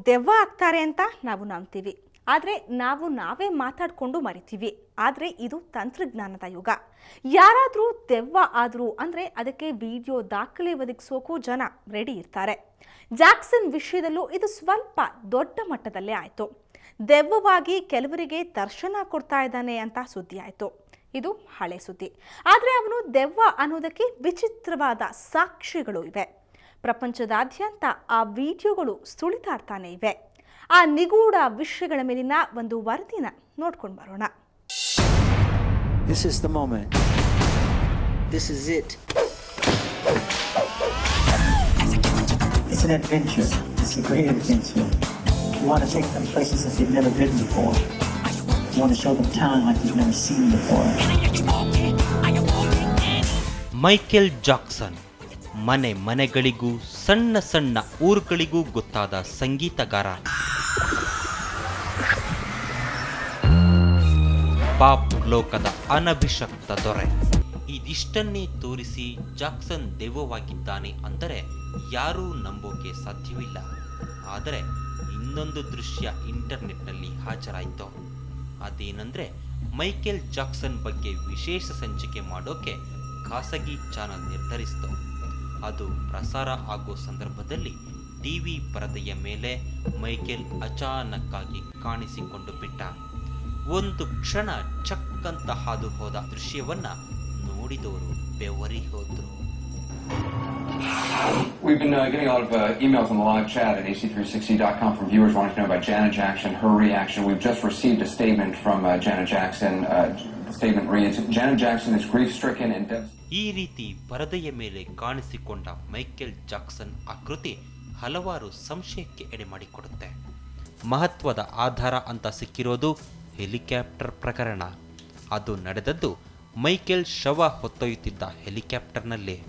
ದೆವ್ವ ಆಗ್ತಾರೆ ಅಂತ ನಾವು ನಂಬ್ತೀವಿ. ಆದರೆ ನಾವೇ ಮಾತಾಡಿಕೊಂಡು ಮರಿತೀವಿ. ಆದರೆ ಇದು ತಂತ್ರಜ್ಞಾನದ ಯುಗ. ಯಾರಾದರೂ ದೆವ್ವ ಆದರೂ ಅಂದರೆ ಅದಕ್ಕೆ ವಿಡಿಯೋ ದಾಖಲೆ ಒದಗಿಸೋಕ್ಕೂ ಜನ ರೆಡಿ ಇರ್ತಾರೆ. ಜಾಕ್ಸನ್ ವಿಷಯದಲ್ಲೂ ಇದು ಸ್ವಲ್ಪ ದೊಡ್ಡ ಮಟ್ಟದಲ್ಲೇ ಆಯಿತು. ದೆವ್ವವಾಗಿ ಕೆಲವರಿಗೆ ದರ್ಶನ ಕೊಡ್ತಾ ಇದ್ದಾನೆ ಅಂತ ಸುದ್ದಿ ಆಯಿತು. ಇದು ಹಳೆ ಸುದ್ದಿ. ಆದರೆ ಅವನು ದೆವ್ವ ಅನ್ನೋದಕ್ಕೆ ವಿಚಿತ್ರವಾದ ಸಾಕ್ಷಿಗಳು ಇವೆ. ಪ್ರಪಂಚದಾದ್ಯಂತ ಆ ವಿಡಿಯೋಗಳು ಸುಳಿದಾಡ್ತಾನೆ ಇವೆ. ಆ ನಿಗೂಢ ವಿಷಯಗಳ ಮೇಲಿನ ಒಂದು ವರದಿನ ನೋಡ್ಕೊಂಡು ಬರೋಣ. This is the moment. This is it. It's an adventure. It's a great adventure. You want to take them places that they've never been before. You want to show them town like you've never seen before. Michael Jackson ಮನೆಗಳಿಗೂ ಸಣ್ಣ ಸಣ್ಣ ಊರುಗಳಿಗೂ ಗೊತ್ತಾದ ಸಂಗೀತಗಾರ. Pop ಲೋಕದ ಅನಭಿಷಕ್ತ ದೊರೆ. ಇದಿಷ್ಟನ್ನೇ ತೋರಿಸಿ Jackson ದೆವ್ವವಾಗಿದ್ದಾನೆ ಅಂದರೆ ಯಾರೂ ನಂಬೋಕೆ ಸಾಧ್ಯವಿಲ್ಲ. ಆದರೆ ಇನ್ನೊಂದು ದೃಶ್ಯ ಇಂಟರ್ನೆಟ್ನಲ್ಲಿ ಹಾಜರಾಯಿತು. ಅದೇನೆಂದರೆ ಮೈಕೆಲ್ ಜಾಕ್ಸನ್ ಬಗ್ಗೆ ವಿಶೇಷ ಸಂಚಿಕೆ ಮಾಡೋಕೆ ಖಾಸಗಿ ಚಾನಲ್ ನಿರ್ಧರಿಸಿತು. ಅದು ಪ್ರಸಾರ ಆಗೋ ಸಂದರ್ಭದಲ್ಲಿ ಟಿವಿ ಪರದೆಯ ಮೇಲೆ ಮೈಕೆಲ್ ಅಚಾನಕ್ಕಾಗಿ ಕಾಣಿಸಿಕೊಂಡು ಬಿಟ್ಟ. ಒಂದು ಕ್ಷಣ ಚಕ್ಕಂತ ಹಾದು ಹೋದ ದೃಶ್ಯವನ್ನ ನೋಡಿದವರು ಬೆವರಿ ಹೋದ್ರು. We've been getting a lot of emails on the live chat at ac360.com from viewers wanting to know about Janet Jackson, her reaction. We've just received a statement from Janet Jackson. The statement reads, Janet Jackson is grief-stricken and devastated. ಈ ರೀತಿ ಪರದೆಯ ಮೇಲೆ ಕಾಣಿಸಿಕೊಂಡ Michael Jackson ಆಕೃತಿ ಹಲವಾರು ಸಂಶಯಕ್ಕೆ ಎಡೆ ಮಾಡಿಕೊಡುತ್ತೆ. ಮಹತ್ವದ ಆಧಾರ ಅಂತ ಸಿಕ್ಕಿರೋದು ಹೆಲಿಕಾಪ್ಟರ್ ಪ್ರಕರಣ. ಅದು ನಡೆದದ್ದು ಮೈಕೆಲ್ ಶವ ಹೊತ್ತೊಯ್ಯುತ್ತಿದ್ದ ಹೆಲಿಕಾಪ್ಟರ್ನಲ್ಲೇ.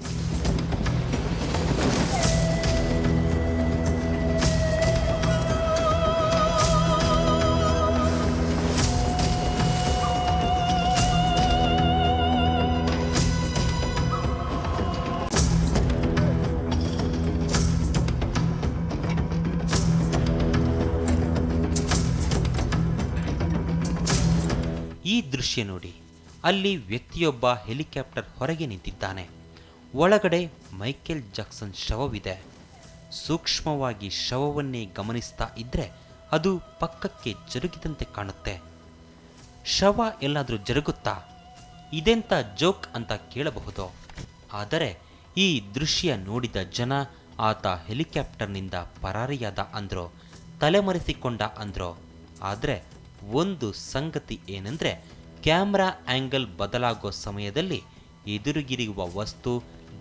ಈ ದೃಶ್ಯ ನೋಡಿ. ಅಲ್ಲಿ ವ್ಯಕ್ತಿಯೊಬ್ಬ ಹೆಲಿಕಾಪ್ಟರ್ ಹೊರಗೆ ನಿಂತಿದ್ದಾನೆ. ಒಳಗಡೆ ಮೈಕೆಲ್ ಜಾಕ್ಸನ್ ಶವವಿದೆ. ಸೂಕ್ಷ್ಮವಾಗಿ ಶವವನ್ನೇ ಗಮನಿಸ್ತಾ ಇದ್ರೆ ಅದು ಪಕ್ಕಕ್ಕೆ ಜರುಗಿದಂತೆ ಕಾಣುತ್ತೆ. ಶವ ಎಲ್ಲಾದರೂ ಜರುಗುತ್ತಾ? ಇದೆಂತ ಜೋಕ್ ಅಂತ ಕೇಳಬಹುದು. ಆದರೆ ಈ ದೃಶ್ಯ ನೋಡಿದ ಜನ ಆತ ಹೆಲಿಕಾಪ್ಟರ್ನಿಂದ ಪರಾರಿಯಾದ ಅಂದ್ರೋ, ತಲೆಮರೆಸಿಕೊಂಡ ಅಂದ್ರೋ. ಆದರೆ ಒಂದು ಸಂಗತಿ ಏನೆಂದರೆ ಕ್ಯಾಮ್ರಾ ಆ್ಯಂಗಲ್ ಬದಲಾಗೋ ಸಮಯದಲ್ಲಿ ಎದುರಿಗಿರುವ ವಸ್ತು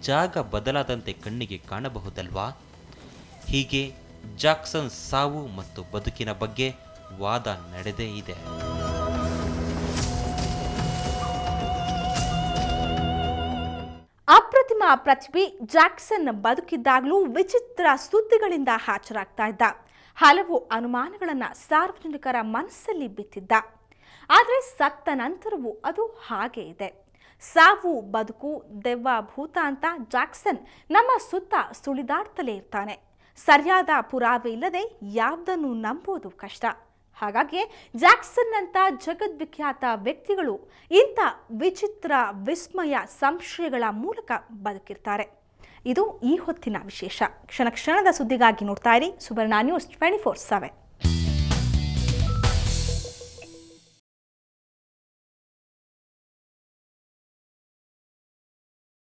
ಜಾಗ ಬದಲಾದಂತೆ ಕಣ್ಣಿಗೆ ಕಾಣಬಹುದಲ್ವಾ? ಹೀಗೆ ಜಾಕ್ಸನ್ ಸಾವು ಮತ್ತು ಬದುಕಿನ ಬಗ್ಗೆ ವಾದ ನಡೆದೇ ಇದೆ. ಅಪ್ರತಿಮ ಪ್ರತಿಭೆ ಜಾಕ್ಸನ್ ಬದುಕಿದ್ದಾಗಲೂ ವಿಚಿತ್ರ ಸುದ್ದಿಗಳಿಂದ ಹಾಜರಾಗ್ತಾ ಇದ್ದ. ಹಲವು ಅನುಮಾನಗಳನ್ನು ಸಾರ್ವಜನಿಕರ ಮನಸ್ಸಲ್ಲಿ ಬಿತ್ತಿದ್ದ. ಆದರೆ ಸತ್ತ ನಂತರವೂ ಅದು ಹಾಗೇ ಇದೆ. ಸಾವು ಬದುಕು ದೆವ್ವ ಭೂತ ಅಂತ ಜಾಕ್ಸನ್ ನಮ್ಮ ಸುತ್ತ ಸುಳಿದಾಡ್ತಲೇ ಇರ್ತಾನೆ. ಸರಿಯಾದ ಪುರಾವೆ ಇಲ್ಲದೆ ಯಾವುದನ್ನು ನಂಬೋದು ಕಷ್ಟ. ಹಾಗಾಗಿ ಜಾಕ್ಸನ್ನಂಥ ಜಗದ್ವಿಖ್ಯಾತ ವ್ಯಕ್ತಿಗಳು ಇಂಥ ವಿಚಿತ್ರ ವಿಸ್ಮಯ ಸಂಶಯಗಳ ಮೂಲಕ ಬದುಕಿರ್ತಾರೆ. ಇದು ಈ ಹೊತ್ತಿನ ವಿಶೇಷ. ಕ್ಷಣ ಕ್ಷಣದ ಸುದ್ದಿಗಾಗಿ ನೋಡ್ತಾ ಇರಿ ಸುವರ್ಣ ನ್ಯೂಸ್ 24/7.